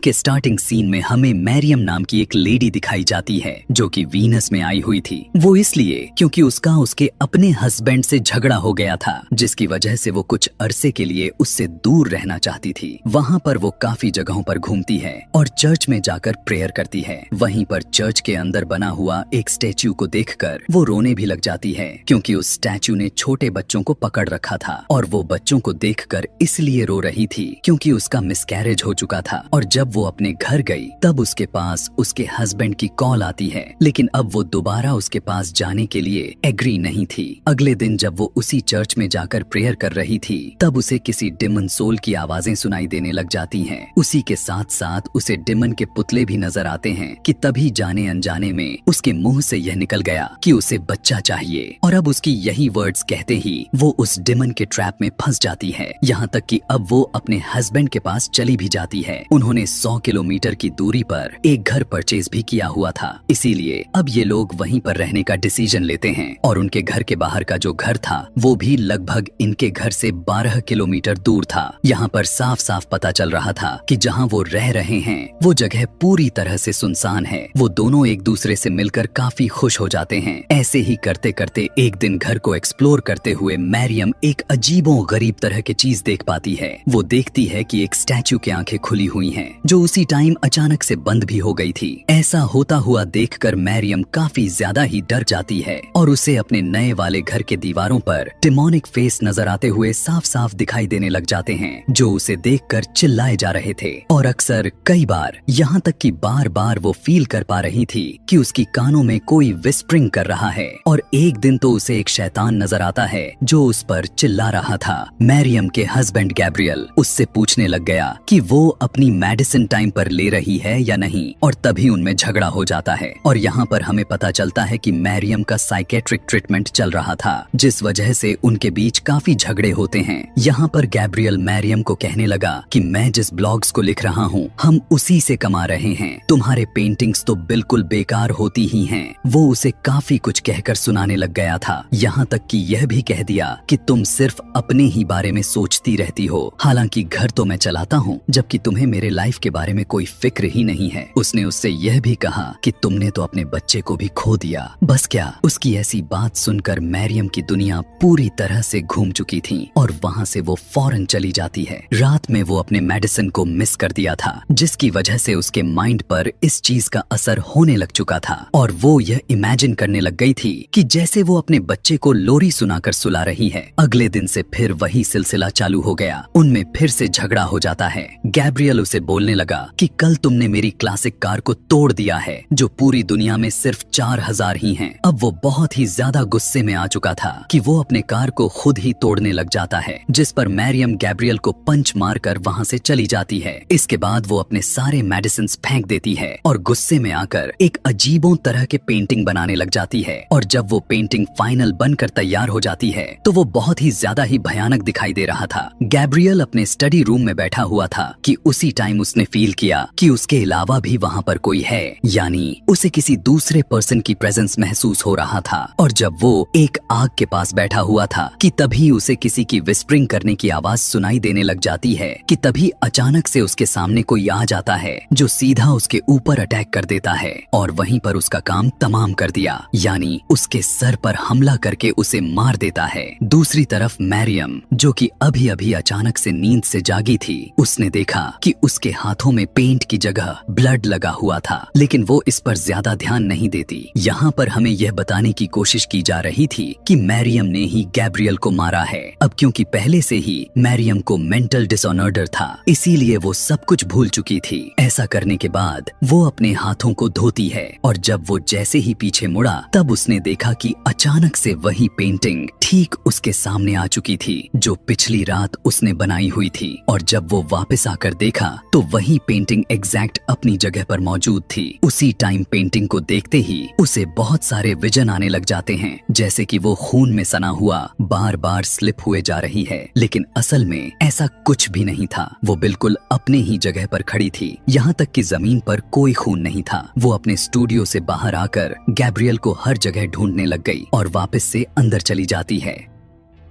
के starting scene में हमें मैरियम नाम की एक लेडी दिखाई जाती है जो कि वीनस में आई हुई थी। वो इसलिए क्योंकि उसका उसके अपने हस्बैंड से झगड़ा हो गया था, जिसकी वजह से वो कुछ अरसे के लिए उससे दूर रहना चाहती थी। वहाँ पर वो काफी जगहों पर घूमती है और चर्च में जाकर प्रेयर करती है। वहीं पर चर्च के अंदर बना हुआ एक स्टैच्यू को देखकर वो रोने भी लग जाती है, क्योंकि उस स्टैच्यू ने छोटे बच्चों को पकड़ रखा था और वो बच्चों को देखकर इसलिए रो रही थी क्योंकि उसका मिसकैरेज हो चुका था। और जब वो अपने घर गई तब उसके पास उसके हस्बैंड की कॉल आती है, लेकिन अब वो दोबारा उसके पास जाने के लिए एग्री नहीं थी। अगले दिन जब वो उसी चर्च में जाकर प्रेयर कर रही थी तब उसे किसी डिमन सोल की आवाजें सुनाई देने लग जाती हैं। उसी के साथ साथ उसे डिमन के पुतले भी नजर आते हैं कि तभी जाने अनजाने में उसके मुंह से यह निकल गया कि उसे बच्चा चाहिए। और अब उसकी यही वर्ड्स कहते ही वो उस डिमन के ट्रैप में फंस जाती है। यहाँ तक कि अब वो अपने हस्बैंड के पास चली भी जाती है। उन्होंने 100 किलोमीटर की दूरी पर एक घर परचेज भी किया हुआ था, इसीलिए अब ये लोग वहीं पर रहने का डिसीजन लेते हैं। और उनके घर के बाहर का जो घर था वो भी लगभग इनके घर से 12 किलोमीटर दूर था। यहाँ पर साफ साफ पता चल रहा था कि जहाँ वो रह रहे हैं वो जगह पूरी तरह से सुनसान है। वो दोनों एक दूसरे से मिलकर काफी खुश हो जाते हैं। ऐसे ही करते करते एक दिन घर को एक्सप्लोर करते हुए मैरियम एक अजीबो गरीब तरह की चीज देख पाती है। वो देखती है कि एक स्टैच्यू की आंखें खुली हुई हैं, जो उसी टाइम अचानक से बंद भी हो गई थी। ऐसा होता हुआ देखकर मैरियम काफी ज्यादा ही डर जाती है और उसे अपने नए वाले घर के दीवारों पर डिमोनिक फेस नजर आते हुए साफ साफ दिखाई देने लग जाते हैं, जो उसे देखकर चिल्लाए जा रहे थे। और अक्सर कई बार यहाँ तक कि बार बार वो फील कर पा रही थी कि उसकी कानों में कोई विस्परिंग कर रहा है। और एक दिन तो उसे एक शैतान नजर आता है जो उस पर चिल्ला रहा था। मैरियम के हस्बैंड गैब्रियल उससे पूछने लग गया कि वो अपनी मेडिसिन टाइम पर ले रही है या नहीं, और तभी उनमें झगड़ा हो जाता है। और यहाँ पर हमें पता चलता है कि मैरियम का साइकेट्रिक ट्रीटमेंट चल रहा था, जिस वजह से उनके बीच काफी झगड़े होते हैं। यहाँ पर गैब्रियल मैरियम को कहने लगा कि मैं जिस ब्लॉग्स को लिख रहा हूँ हम उसी से कमा रहे हैं, तुम्हारे पेंटिंग्स तो बिल्कुल बेकार होती ही हैं। वो उसे काफी कुछ कहकर सुनाने लग गया था, यहाँ तक कि यह भी कह दिया कि तुम सिर्फ अपने ही बारे में सोचती रहती हो, हालांकि घर तो मैं चलाता हूँ, जबकि तुम्हें मेरे लाइफ के बारे में कोई फिक्र ही नहीं है। उसने उससे यह भी कहा कि तुमने तो अपने बच्चे को भी खो दिया। बस क्या, उसकी ऐसी बात सुनकर मैरियम की दुनिया पूरी तरह से घूम चुकी थी और वहाँ से वो फौरन चली जाती है। रात में वो अपने मेडिसिन को मिस कर दिया था, जिसकी वजह से उसके माइंड पर इस चीज का असर होने लग चुका था और वो यह इमेजिन करने लग गई थी कि जैसे वो अपने बच्चे को लोरी सुनाकर सुला रही है। अगले दिन से फिर वही सिलसिला चालू हो गया, उनमें फिर से झगड़ा हो जाता है। गैब्रियल उसे बोलने लगा कि कल तुमने मेरी क्लासिक कार को तोड़ दिया है, जो पूरी दुनिया में सिर्फ 4000 ही हैं। अब वो बहुत ही ज्यादा गुस्से में आ चुका था कि वो अपने कार को खुद ही तोड़ने लग जाता है, जिस पर मैरियम गैब्रियल को पंच मारकर वहाँ से चली जाती है। इसके बाद वो अपने सारे मेडिसिन फेंक देती है और गुस्से में आकर एक अजीबों तरह के पेंटिंग बनाने लग जाती है। और जब वो पेंटिंग फाइनल बनकर तैयार हो जाती है तो वो बहुत ही ज्यादा ही भयानक दिखाई दे रहा था। गैब्रियल अपने स्टडी रूम में बैठा हुआ था कि उसी टाइम उसने फील किया कि उसके अलावा भी वहाँ पर कोई है, यानी उसे किसी दूसरे पर्सन की प्रेजेंस महसूस हो रहा था। और जब वो एक आग के पास बैठा हुआ था कि तभी उसे किसी की विस्परिंग करने की आवाज सुनाई देने लग जाती है कि तभी अचानक से उसके सामने कोई आ जाता है जो सीधा उसके ऊपर अटैक कर देता है और वहीं पर उसका काम तमाम कर दिया, यानी उसके सर पर हमला करके उसे मार देता है। दूसरी तरफ मैरियम, जो कि अभी अभी अचानक से नींद से जागी थी, उसने देखा कि उसके हाथों में पेंट की जगह ब्लड लगा हुआ था, लेकिन वो इस पर ज्यादा ध्यान नहीं देती। यहाँ पर हमें यह बताने की कोशिश की जा रही थी कि मैरियम ने ही गैब्रियल को मारा है। अब क्योंकि पहले से ही मैरियम को मेंटल डिसऑर्डर था, इसीलिए वो सब कुछ भूल चुकी थी। ऐसा करने के बाद वो अपने हाथों को धोती है और जब वो जैसे ही पीछे मुड़ा तब उसने देखा कि अचानक से वही पेंटिंग ठीक उसके सामने आ चुकी थी जो पिछली रात उसने बनाई हुई थी। और जब वो वापस आकर देखा तो वही पेंटिंग एग्जैक्ट अपनी जगह पर मौजूद थी। उसी टाइम पेंटिंग को देखते ही उसे बहुत सारे विजन आने लग जाते हैं, जैसे कि वो खून में सना हुआ बार बार स्लिप हुए जा रही है, लेकिन असल में ऐसा कुछ भी नहीं था। वो बिल्कुल अपने ही जगह पर खड़ी थी, यहाँ तक कि जमीन पर कोई खून नहीं था। वो अपने स्टूडियो से बाहर आकर गैब्रियल को हर जगह ढूंढने लग गई और वापस से अंदर चली जाती है।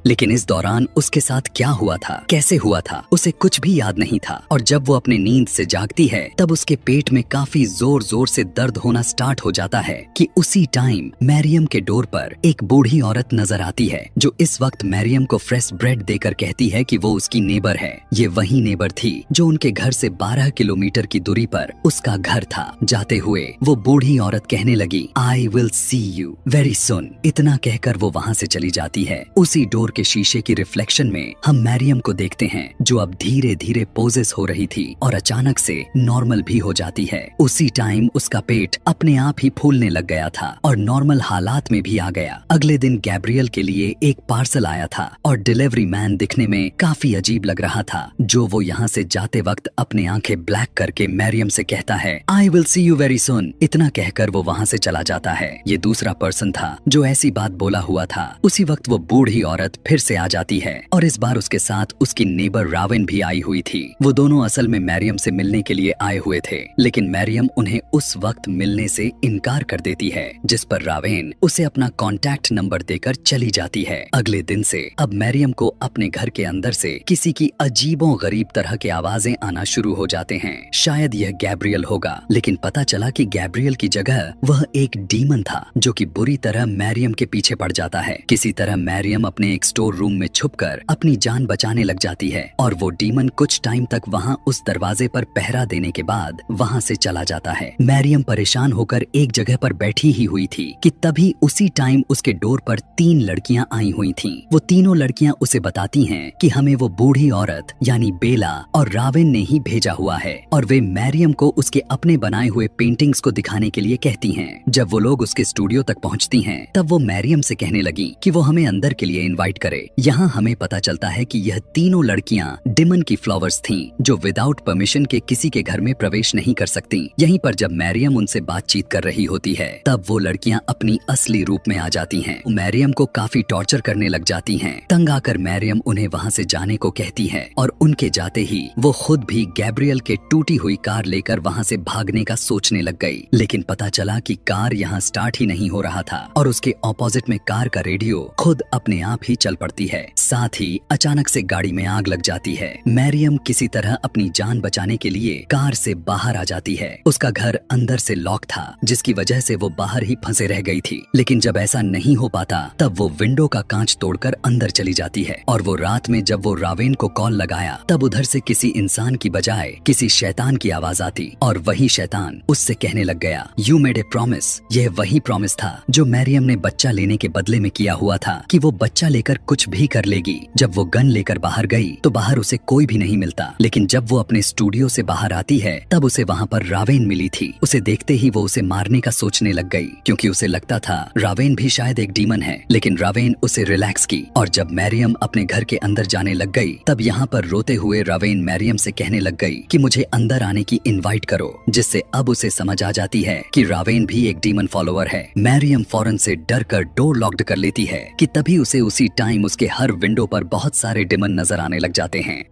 लेकिन इस दौरान उसके साथ क्या हुआ था, कैसे हुआ था, उसे कुछ भी याद नहीं था। और जब वो अपनी नींद से जागती है तब उसके पेट में काफी जोर जोर से दर्द होना स्टार्ट हो जाता है कि उसी टाइम मैरियम के डोर पर एक बूढ़ी औरत नजर आती है, जो इस वक्त मैरियम को फ्रेश ब्रेड देकर कहती है कि वो उसकी नेबर है। ये वही नेबर थी जो उनके घर से 12 किलोमीटर की दूरी पर उसका घर था। जाते हुए वो बूढ़ी औरत कहने लगी, I will see you very soon. इतना कहकर वो वहाँ से चली जाती है। उसी डोर के शीशे की रिफ्लेक्शन में हम मैरियम को देखते हैं, जो अब धीरे धीरे पोजेस हो रही थी और अचानक से नॉर्मल भी हो जाती है। उसी टाइम उसका पेट अपने आप ही फूलने लग गया था और नॉर्मल हालात में भी आ गया। अगले दिन गैब्रियल के लिए एक पार्सल आया था और डिलीवरी मैन दिखने में काफी अजीब लग रहा था, जो वो यहाँ से जाते वक्त अपने आंखें ब्लैक करके मैरियम से कहता है, I will see you very soon. इतना कहकर वो वहाँ से चला जाता है। ये दूसरा पर्सन था जो ऐसी बात बोला हुआ था। उसी वक्त वो बूढ़ी औरत फिर से आ जाती है और इस बार उसके साथ उसकी नेबर राविन भी आई हुई थी। वो दोनों असल में मैरियम से मिलने के लिए आए हुए थे, लेकिन मैरियम उन्हें उस वक्त मिलने से इनकार कर देती है, जिस पर राविन उसे अपना कॉन्टैक्ट नंबर देकर चली जाती है। अगले दिन से अब मैरियम को अपने घर के अंदर से किसी की अजीबो गरीब तरह के आवाजें आना शुरू हो जाते हैं। शायद यह गैब्रियल होगा, लेकिन पता चला कि गैब्रियल की जगह वह एक डीमन था, जो कि बुरी तरह मैरियम के पीछे पड़ जाता है। किसी तरह मैरियम अपने एक स्टोर रूम में छुपकर अपनी जान बचाने लग जाती है और वो डीमन कुछ टाइम तक वहाँ उस दरवाजे पर पहरा देने के बाद वहाँ से चला जाता है। मैरियम परेशान होकर एक जगह पर बैठी ही हुई थी कि तभी उसी टाइम उसके डोर पर 3 लड़कियां आई हुई थीं। वो तीनों लड़कियां उसे बताती हैं कि हमें वो बूढ़ी औरत यानी बेला और राविन ने ही भेजा हुआ है और वे मैरियम को उसके अपने बनाए हुए पेंटिंग्स को दिखाने के लिए कहती हैं। जब वो लोग उसके स्टूडियो तक पहुंचती हैं, तब वो मैरियम से कहने लगी कि वो हमें अंदर के लिए इनवाइट करे। यहाँ हमें पता चलता है कि यह तीनों लड़कियां डिमन की फ्लावर्स थीं, जो विदाउट परमिशन के किसी के घर में प्रवेश नहीं कर सकती। यहीं पर जब मैरियम उनसे बातचीत कर रही होती है, तब वो लड़कियां अपनी असली रूप में आ जाती हैं। मैरियम को काफी टॉर्चर करने लग जाती हैं। तंग आकर मैरियम उन्हें वहाँ से जाने को कहती है और उनके जाते ही वो खुद भी गैब्रियल के टूटी हुई कार लेकर वहाँ से भागने का सोचने लग गई। लेकिन पता चला कि कार यहाँ स्टार्ट ही नहीं हो रहा था और उसके ऑपोजिट में कार का रेडियो खुद अपने आप ही चल पड़ती है। साथ ही अचानक से गाड़ी में आग लग जाती है। मैरियम किसी तरह अपनी जान बचाने के लिए कार से बाहर आ जाती है। उसका घर अंदर से लॉक था, जिसकी वजह से वो बाहर ही फंसे रह गई थी। लेकिन जब ऐसा नहीं हो पाता, तब वो विंडो का कांच तोड़कर अंदर चली जाती है और वो रात में जब वो राविन को कॉल लगाया, तब उधर से किसी इंसान की बजाय किसी शैतान की आवाज आती और वही शैतान उससे कहने लग गया, यू मेड ए प्रॉमिस। यह वही प्रॉमिस था जो मैरियम ने बच्चा लेने के बदले में किया हुआ था कि वो बच्चा लेकर कुछ भी कर लेगी। जब वो गन लेकर बाहर गई तो बाहर उसे कोई भी नहीं मिलता, लेकिन जब वो अपने स्टूडियो से बाहर आती है, तब उसे वहाँ पर रावेन मिली थी। उसे देखते ही वो उसे मारने का सोचने लग गई, क्योंकि उसे लगता था रावेन भी शायद एक डीमन है। लेकिन रावेन उसे रिलैक्स की और जब मैरियम अपने घर के अंदर जाने लग गई, तब यहाँ पर रोते हुए रावेन मैरियम से कहने लग गई कि मुझे अंदर आने की इनवाइट करो, जिससे अब उसे समझ आ जाती है कि रावेन भी एक डीमन फॉलोअर है। मैरियम फौरन से डर कर डोर लॉक्ड कर लेती है कि तभी उसे उसी टाइम उसके हर विंडो पर बहुत सारे डीमन नजर आने लग जाते हैं।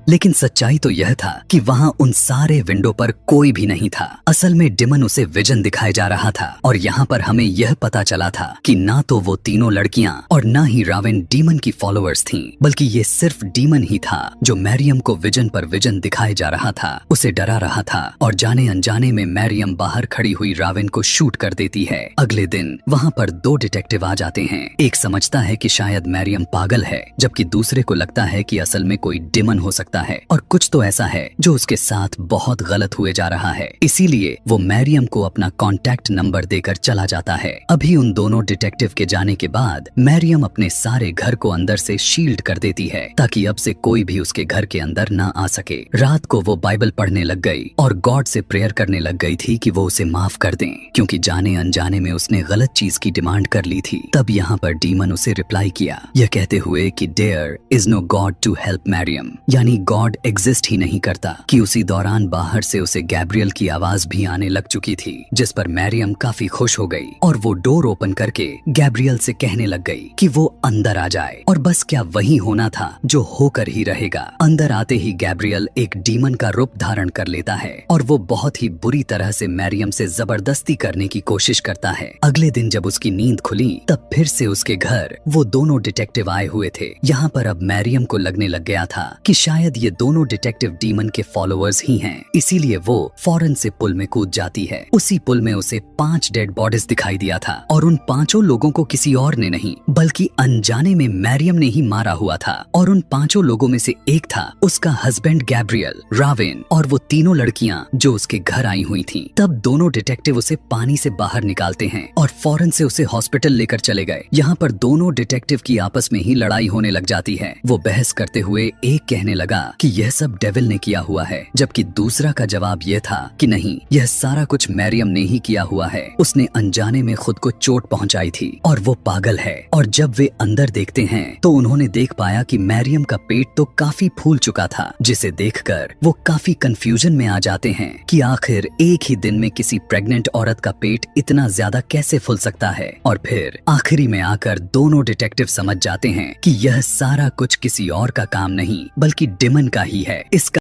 लेकिन सच्चाई तो यह था कि वहाँ उन सारे विंडो पर कोई भी नहीं था। असल में डिमन उसे विजन दिखाया जा रहा था और यहाँ पर हमें यह पता चला था कि ना तो वो तीनों लड़कियां और ना ही रावेन डीमन की फॉलोअर्स थीं, बल्कि ये सिर्फ डीमन ही था जो मैरियम को विजन पर विजन दिखाए जा रहा था, उसे डरा रहा था और जाने अनजाने में मैरियम बाहर खड़ी हुई रावेन को शूट कर देती है। अगले दिन वहाँ पर 2 डिटेक्टिव आ जाते हैं। एक समझता है कि शायद मैरियम पागल है, जबकि दूसरे को लगता है कि असल में कोई डिमन हो सकता है और कुछ तो ऐसा है जो उसके साथ बहुत गलत हुए जा रहा है। इसीलिए वो मैरियम को अपना कॉन्टैक्ट नंबर देकर चला जाता है। अभी उन दोनों डिटेक्टिव के जाने के बाद मैरियम अपने सारे घर को अंदर से शील्ड कर देती है, ताकि अब से कोई भी उसके घर के अंदर ना आ सके। रात को वो बाइबल पढ़ने लग गई और गॉड से प्रेयर करने लग गई थी कि वो उसे माफ कर दें, क्योंकि जाने अनजाने में उसने गलत चीज की डिमांड कर ली थी। तब यहाँ पर डीमन उसे रिप्लाई किया, यह कहते हुए कि there is no God to help Mariam, यानी गॉड एग्जिस्ट ही नहीं करता कि उसी दौरान बाहर से उसे गैब्रियल की आवाज भी आने लग चुकी थी, जिस पर मैरियम काफी खुश हो गई और वो डोर ओपन करके गैब्रियल से कहने लग गई कि वो अंदर आ जाए। और बस क्या वही होना था जो होकर ही रहेगा। अंदर आते ही गैब्रियल एक डीमन का रूप धारण कर लेता है और वो बहुत ही बुरी तरह से मैरियम से जबरदस्ती करने की कोशिश करता है। अगले दिन जब उसकी नींद खुली तब फिर से उसके घर वो दोनों डिटेक्टिव आए हुए थे। यहाँ पर अब मैरियम को लगने लग गया था कि शायद ये दोनों डिटेक्टिव डीमन के फॉलोअर्स ही हैं, इसीलिए वो फौरन से पुल में कूद जाती है। उसी पुल में उसे 5 डेड बॉडीज दिखाई दिया था और उन 5 लोगों को किसी और ने नहीं बल्कि अनजाने में मैरियम ने ही मारा हुआ था। और उन 5 लोगों में से एक था उसका हस्बैंड गैब्रियल, रावेन और वो तीनों लड़कियां जो उसके घर आई हुई थीं। तब दोनों डिटेक्टिव उसे पानी से बाहर निकालते हैं और फौरन से उसे हॉस्पिटल लेकर चले गए। यहाँ पर दोनों डिटेक्टिव की आपस में ही लड़ाई होने लग जाती है। वो बहस करते हुए एक कहने लगा कि यह सब डेविल ने किया हुआ है, जबकि दूसरा का जवाब यह था कि नहीं, यह सारा कुछ मैरियम ने ही किया हुआ है, उसने अनजाने में खुद को चोट पहुंचाई थी और वो पागल है। और जब वे अंदर देखते हैं तो उन्होंने देख पाया कि मैरियम का पेट तो काफी फूल चुका था, जिसे देखकर वो काफी कंफ्यूजन में आ जाते हैं कि आखिर एक ही दिन में किसी प्रेग्नेंट औरत का पेट इतना ज्यादा कैसे फूल सकता है। और फिर आखिरी में आकर दोनों डिटेक्टिव समझ जाते हैं कि यह सारा कुछ किसी और का काम नहीं बल्कि डिमन का ही है। इसका